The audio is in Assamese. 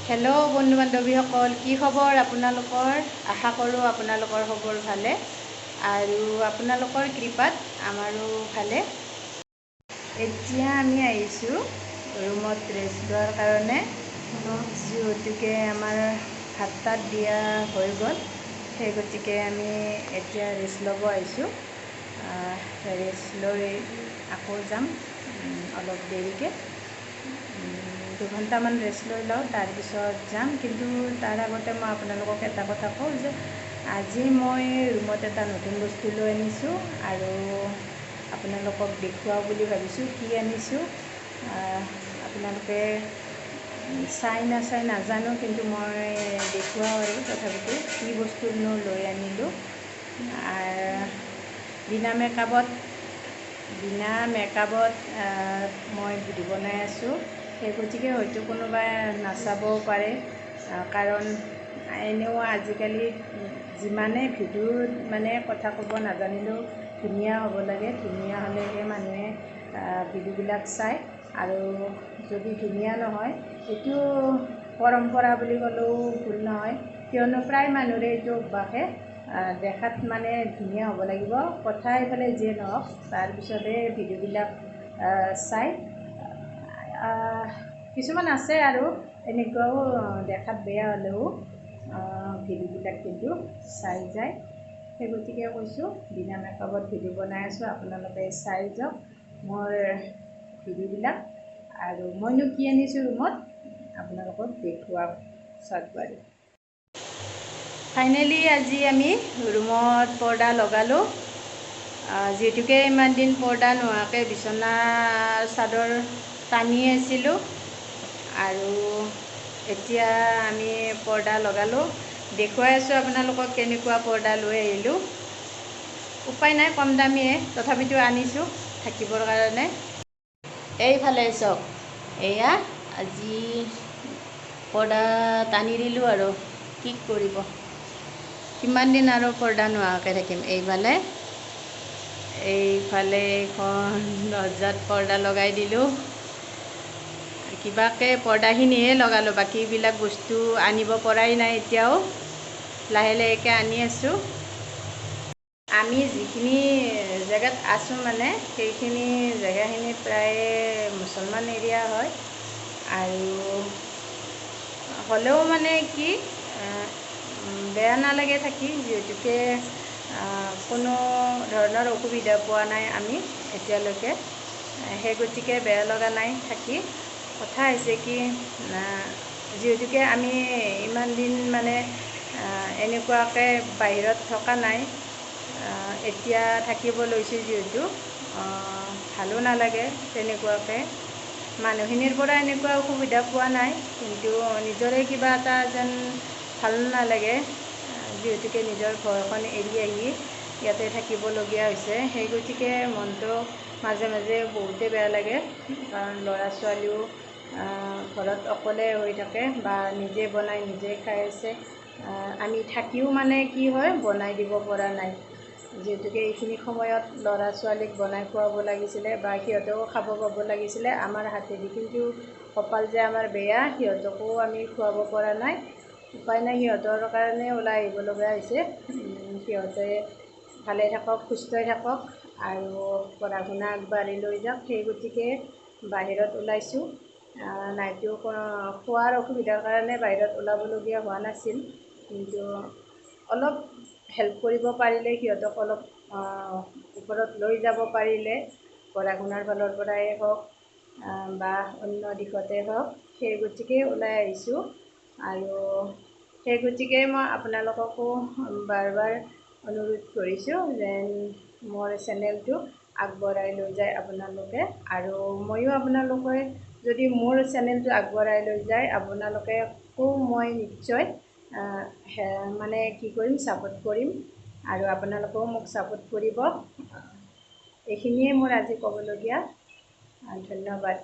হেল্ল' বন্ধু বান্ধৱীসকল, কি খবৰ আপোনালোকৰ? আশা কৰোঁ আপোনালোকৰ খবৰ ভালে আৰু আপোনালোকৰ কৃপাত আমাৰো ভালে। এতিয়া আমি আহিছোঁ ৰুমত ৰেষ্ট লোৱাৰ কাৰণে, যিহেতুকে আমাৰ ভাত তাত দিয়া হৈ গ'ল, সেই গতিকে আমি এতিয়া ৰেষ্ট ল'ব আহিছোঁ। ৰেষ্ট লৈ আকৌ যাম অলপ দেৰিকৈ। 2 ঘণ্টামান ৰেষ্ট লৈ লওঁ, তাৰপিছত যাম। কিন্তু তাৰ আগতে মই আপোনালোকক এটা কথা কওঁ যে আজি মই ৰুমত এটা নতুন বস্তু লৈ আনিছোঁ আৰু আপোনালোকক দেখুৱাওঁ বুলি ভাবিছোঁ কি আনিছোঁ। আপোনালোকে চাই নাচাই নাজানো, কিন্তু মই দেখুৱাওঁ আৰু তথাপিতো কি বস্তুনো লৈ আনিলোঁ। বিনা মেকআপত মই ভিডিঅ' বনাই আছোঁ। সেই গতিকে হয়তো কোনোবাই নাচাবও পাৰে, কাৰণ এনেও আজিকালি যিমানে ভিডিঅ'ত মানে কথা ক'ব নাজানিলেও ধুনীয়া হ'ব লাগে। ধুনীয়া হ'লেহে মানুহে ভিডিঅ'বিলাক চায়, আৰু যদি ধুনীয়া নহয়, এইটো পৰম্পৰা বুলি ক'লেও ভুল নহয়, কিয়নো প্ৰায় মানুহৰে এইটো অভ্যাসে দেখাত মানে ধুনীয়া হ'ব লাগিব। কথা এইফালে যিয়ে নহওক, তাৰপিছতহে ভিডিঅ'বিলাক চায়। কিছুমান আছে আৰু এনেকুৱাও, দেখাত বেয়া হ'লেও ভিডিঅ'বিলাক কিন্তু চাই যায়। সেই গতিকে কৈছোঁ, বিনা মেকআপত ভিডিঅ' বনাই আছোঁ, আপোনালোকে চাই যাওক মোৰ ভিডিঅ'বিলাক। আৰু মইনো কি আনিছোঁ ৰুমত আপোনালোকক দেখুৱাম, চাওক বাৰু। ফাইনেলি আজি আমি ৰুমত পৰ্দা লগালোঁ। যিহেতুকে ইমান দিন পৰ্দা নোহোৱাকৈ বিচনা চাদৰ টানি আছিলোঁ, আৰু এতিয়া আমি পৰ্দা লগালোঁ। দেখুৱাই আছোঁ আপোনালোকক কেনেকুৱা পৰ্দা লৈ আহিলোঁ। উপায় নাই, কম দামীয়ে, তথাপিতো আনিছোঁ থাকিবৰ কাৰণে। এইফালে চাওক, এয়া আজি পৰ্দা টানি দিলোঁ আৰু কি কৰিব, কিমান দিন আৰু পৰ্দা নোহোৱাকৈ থাকিম। এইফালে এখন দৰ্জাত পৰ্দা লগাই দিলোঁ। কিবাকৈ পৰ্দাখিনিহে লগালোঁ, বাকীবিলাক বস্তু আনিব পৰাই নাই এতিয়াও, লাহে লাহেকৈ আনি আছোঁ। আমি যিখিনি জেগাত আছোঁ মানে সেইখিনি জেগাখিনি প্ৰায় মুছলমান এৰিয়া হয়, আৰু হ'লেও মানে কি বেয়া নালাগে থাকি, যিহেতুকে কোনো ধৰণৰ অসুবিধা পোৱা নাই আমি এতিয়ালৈকে। সেই গতিকে বেয়া লগা নাই থাকি। কথা হৈছে কি, যিহেতুকে আমি ইমান দিন মানে এনেকুৱাকৈ বাহিৰত থকা নাই, এতিয়া থাকিব লৈছোঁ যিহেতু ভালো নালাগে তেনেকুৱাকৈ। মানুহখিনিৰ পৰা এনেকুৱা অসুবিধা পোৱা নাই, কিন্তু নিজৰে কিবা এটা যেন ভাল নালাগে, যিহেতুকে নিজৰ ঘৰখন এৰি আহি ইয়াতে থাকিবলগীয়া হৈছে। সেই গতিকে মনটো মাজে মাজে বহুতেই বেয়া লাগে, কাৰণ ল'ৰা ছোৱালীও ঘৰত অকলে হৈ থাকে বা নিজে বনাই নিজে খাই আছে। আমি থাকিও মানে কি হয়, বনাই দিব পৰা নাই। যিহেতুকে এইখিনি সময়ত ল'ৰা ছোৱালীক বনাই খুৱাব লাগিছিলে বা সিহঁতেও খাব পাব লাগিছিলে আমাৰ হাতেদি, কিন্তু কপাল যে আমাৰ বেয়া, সিহঁতকো আমি খুৱাব পৰা নাই। উপায় নাই, সিহঁতৰ কাৰণে ওলাই আহিব লগা হৈছে। সিহঁতে ভালে থাকক, সুস্থই থাকক আৰু পঢ়া শুনা আগবাঢ়ি লৈ যাওক। সেই গতিকে বাহিৰত ওলাইছোঁ। নাইতো খোৱাৰ অসুবিধাৰ কাৰণে বাহিৰত ওলাবলগীয়া হোৱা নাছিল, কিন্তু অলপ হেল্প কৰিব পাৰিলে, সিহঁতক অলপ ওপৰত লৈ যাব পাৰিলে, পঢ়া শুনাৰ ফালৰ পৰাই হওক বা অন্য দিশতে হওক, সেই গতিকে ওলাই আহিছোঁ। আৰু সেই গতিকে মই আপোনালোককো বাৰ বাৰ অনুৰোধ কৰিছোঁ যেন মোৰ চেনেলটো আগবঢ়াই লৈ যায় আপোনালোকে, আৰু ময়ো আপোনালোকে যদি মোৰ চেনেলটো আগবঢ়াই লৈ যায়, আপোনালোকেও মই নিশ্চয় মানে কি কৰিম, ছাপোৰ্ট কৰিম, আৰু আপোনালোকেও মোক ছাপোৰ্ট কৰিব। এইখিনিয়ে মোৰ আজি ক'বলগীয়া। ধন্যবাদ।